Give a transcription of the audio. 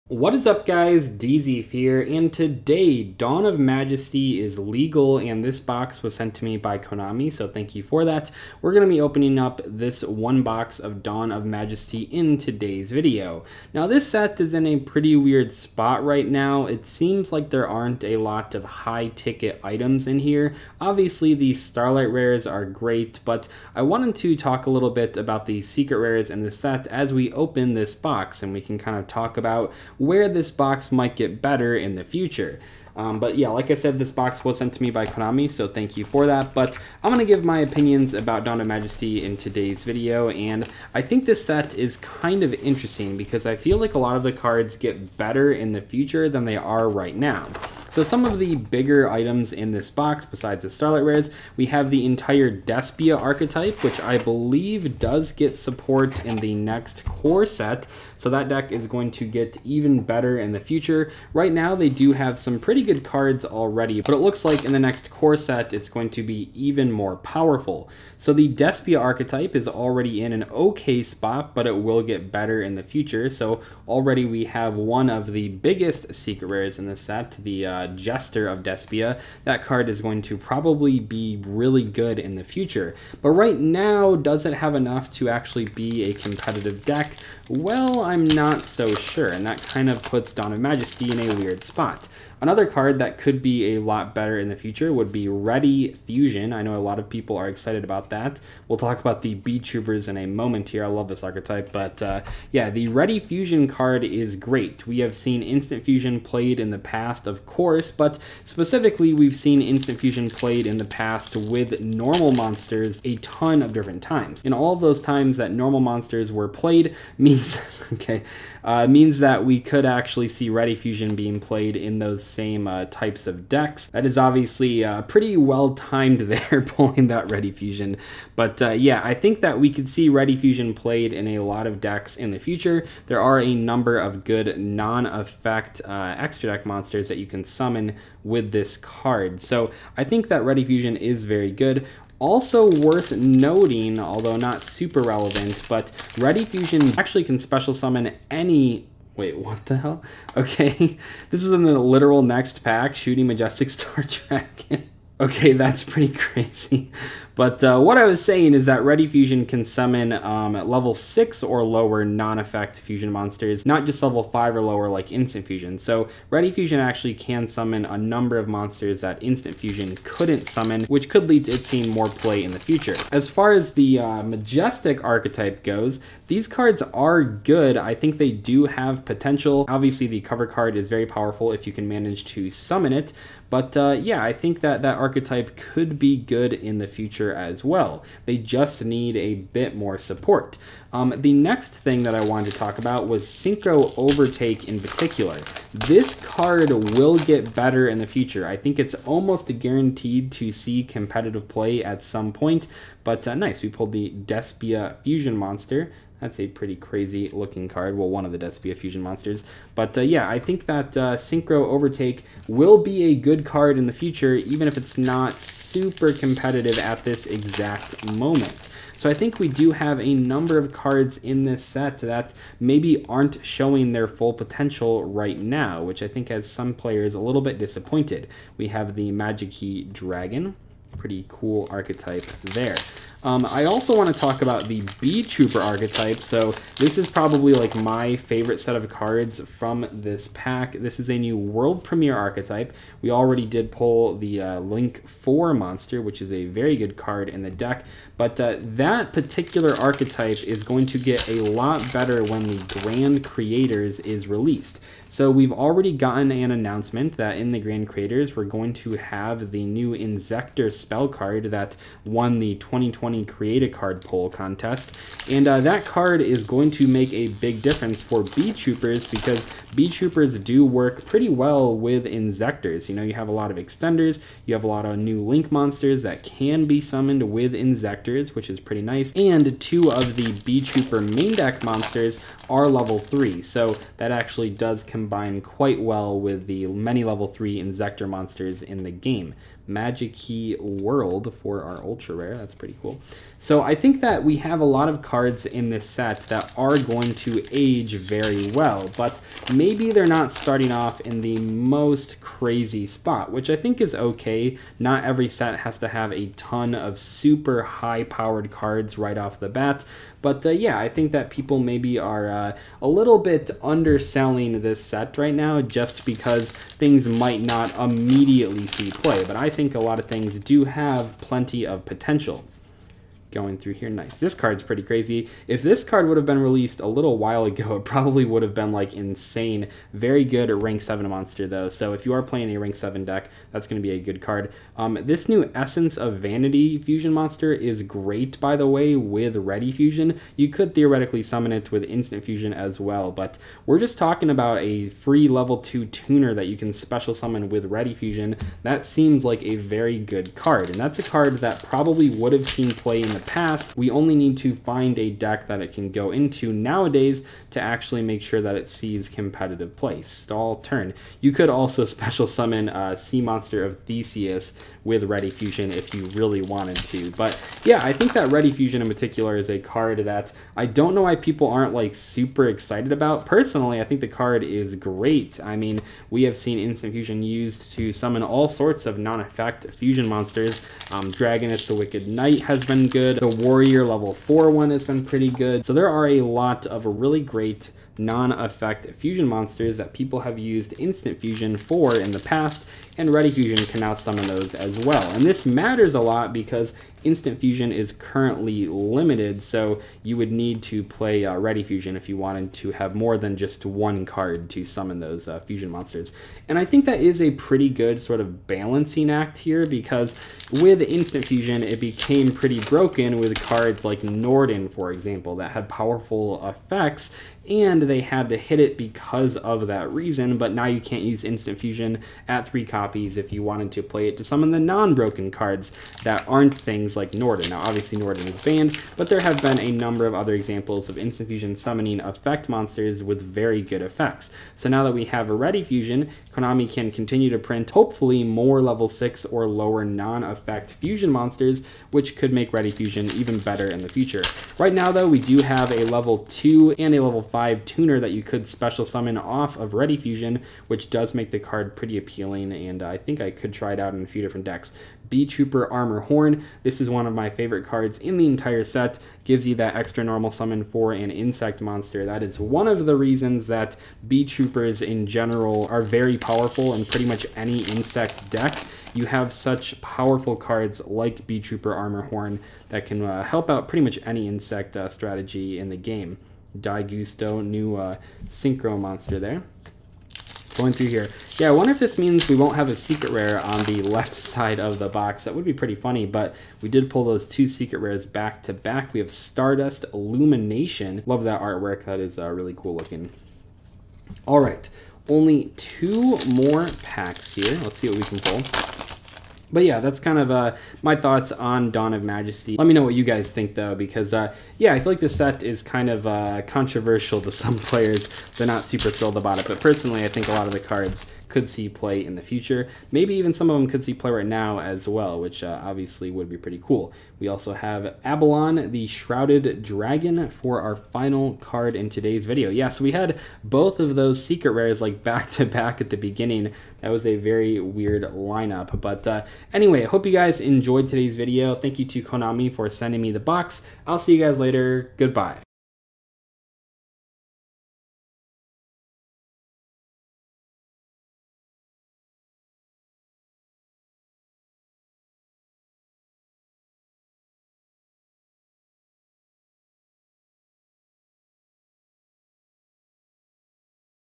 What is up, guys? Dzeeff here, and today Dawn of Majesty is legal, and this box was sent to me by Konami, so thank you for that. We're going to be opening up this one box of Dawn of Majesty in today's video. Now, this set is in a pretty weird spot right now. It seems like there aren't a lot of high-ticket items in here. Obviously, the Starlight Rares are great, but I wanted to talk a little bit about the secret rares in the set as we open this box, and we can kind of talk about where this box might get better in the future. But yeah, like I said, this box was sent to me by Konami, so thank you for that. But I'm going to give my opinions about Dawn of Majesty in today's video, and I think this set is kind of interesting because I feel like a lot of the cards get better in the future than they are right now. So some of the bigger items in this box, besides the Starlight Rares, we have the entire Despia archetype, which I believe does get support in the next core set. So that deck is going to get even better in the future. Right now, they do have some pretty good cards already, but it looks like in the next core set, it's going to be even more powerful. So the Despia archetype is already in an okay spot, but it will get better in the future. So already we have one of the biggest secret rares in this set, the Jester of Despia. That card is going to probably be really good in the future. But right now, does it have enough to actually be a competitive deck? Well, I'm not so sure, and that kind of puts Dawn of Majesty in a weird spot. Another card that could be a lot better in the future would be Ready Fusion. I know a lot of people are excited about that. We'll talk about the Beat Troopers in a moment here. I love this archetype, but yeah, the Ready Fusion card is great. We have seen Instant Fusion played in the past, of course, but specifically we've seen Instant Fusion played in the past with normal monsters a ton of different times. And all of those times that normal monsters were played means, means that we could actually see Ready Fusion being played in those same types of decks. That is obviously pretty well timed there, pulling that Ready Fusion. But yeah, I think that we could see Ready Fusion played in a lot of decks in the future. There are a number of good non-effect extra deck monsters that you can summon with this card. So I think that Ready Fusion is very good. Also worth noting, although not super relevant, but Ready Fusion actually can special summon any... Wait, what the hell? Okay, this was in the literal next pack, shooting Majestic Star Dragon. Okay, that's pretty crazy. But what I was saying is that Ready Fusion can summon at level 6 or lower non-effect fusion monsters, not just level 5 or lower like Instant Fusion. So Ready Fusion actually can summon a number of monsters that Instant Fusion couldn't summon, which could lead to it seeing more play in the future. As far as the Majestic archetype goes, these cards are good. I think they do have potential. Obviously, the cover card is very powerful if you can manage to summon it. But yeah, I think that that archetype could be good in the future as well. They just need a bit more support. The next thing that I wanted to talk about was Synchro Overtake in particular. This card will get better in the future. I think it's almost guaranteed to see competitive play at some point. But nice, we pulled the Despia Fusion monster. That's a pretty crazy looking card. Well, one of the Despia Fusion monsters. But yeah, I think that Synchro Overtake will be a good card in the future, even if it's not super competitive at this exact moment. So I think we do have a number of cards in this set that maybe aren't showing their full potential right now, which I think has some players a little bit disappointed. We have the Majesty Dragon. Pretty cool archetype there. I also want to talk about the Beat Trooper archetype. So this is probably like my favorite set of cards from this pack. This is a new world premiere archetype. We already did pull the Link 4 monster, which is a very good card in the deck. But that particular archetype is going to get a lot better when the Grand Creators is released. So we've already gotten an announcement that in the Grand Creators, we're going to have the new Inzektor spell card that won the 2020 Create a Card poll contest. And that card is going to make a big difference for Beat Troopers because Beat Troopers do work pretty well with Inzektors. You know, you have a lot of extenders, you have a lot of new Link monsters that can be summoned with Inzektors, which is pretty nice. And 2 of the Beat Trooper main deck monsters are level 3, so that actually does combine quite well with the many level 3 Inzektor monsters in the game. Magic Key World for our ultra rare. That's pretty cool. So I think that we have a lot of cards in this set that are going to age very well, but maybe they're not starting off in the most crazy spot, which I think is okay. Not every set has to have a ton of super high-powered cards right off the bat, but yeah, I think that people maybe are a little bit underselling this set right now just because things might not immediately see play, but I think a lot of things do have plenty of potential. Going through here, nice. This card's pretty crazy. If this card would have been released a little while ago, it probably would have been like insane. Very good rank 7 monster though, so if you are playing a rank 7 deck, that's going to be a good card. This new Essence of Vanity fusion monster is great, by the way, with Ready Fusion. You could theoretically summon it with Instant Fusion as well, but we're just talking about a free level 2 tuner that you can special summon with Ready Fusion. That seems like a very good card, and that's a card that probably would have seen play in the past. We only need to find a deck that it can go into nowadays to actually make sure that it sees competitive play. Stall turn. You could also special summon Sea Monster of Theseus with Ready Fusion if you really wanted to. But yeah, I think that Ready Fusion in particular is a card that I don't know why people aren't like super excited about. Personally, I think the card is great. I mean, we have seen Instant Fusion used to summon all sorts of non-effect fusion monsters. Dragoness the Wicked Knight has been good. The Warrior level 4 one has been pretty good. So there are a lot of really great non-effect fusion monsters that people have used Instant Fusion for in the past, and Ready Fusion can now summon those as well. And this matters a lot because Instant Fusion is currently limited, so you would need to play Ready Fusion if you wanted to have more than just one card to summon those fusion monsters. And I think that is a pretty good sort of balancing act here, because with Instant Fusion it became pretty broken with cards like Norden, for example, that had powerful effects and they had to hit it because of that reason, but now you can't use Instant Fusion at 3 copies if you wanted to play it to summon the non-broken cards that aren't things like Norden. Now obviously Norden is banned, but there have been a number of other examples of Instant Fusion summoning effect monsters with very good effects. So now that we have a Ready Fusion, Konami can continue to print hopefully more level 6 or lower non-effect fusion monsters, which could make Ready Fusion even better in the future. Right now though, we do have a level 2 and a level 5 tuner that you could special summon off of Ready Fusion, which does make the card pretty appealing, and I think I could try it out in a few different decks. Beat Trooper Armor Horn. This is one of my favorite cards in the entire set. Gives you that extra normal summon for an insect monster. That is one of the reasons that Beat Troopers in general are very powerful in pretty much any insect deck. You have such powerful cards like Beat Trooper Armor Horn that can help out pretty much any insect strategy in the game. Daigusto, new synchro monster there. Going through here. Yeah, I wonder if this means we won't have a secret rare on the left side of the box. That would be pretty funny, but we did pull those 2 secret rares back to back. We have Stardust Illumination. Love that artwork. That is really cool looking. All right, only 2 more packs here. Let's see what we can pull. But yeah, that's kind of my thoughts on Dawn of Majesty. Let me know what you guys think though, because yeah, I feel like this set is kind of controversial to some players. They're not super thrilled about it, but personally I think a lot of the cards could see play in the future. Maybe even some of them could see play right now as well, which obviously would be pretty cool. We also have Abalon, the Shrouded Dragon, for our final card in today's video. Yeah, so we had both of those secret rares like back to back at the beginning. That was a very weird lineup. But anyway, I hope you guys enjoyed today's video. Thank you to Konami for sending me the box. I'll see you guys later. Goodbye.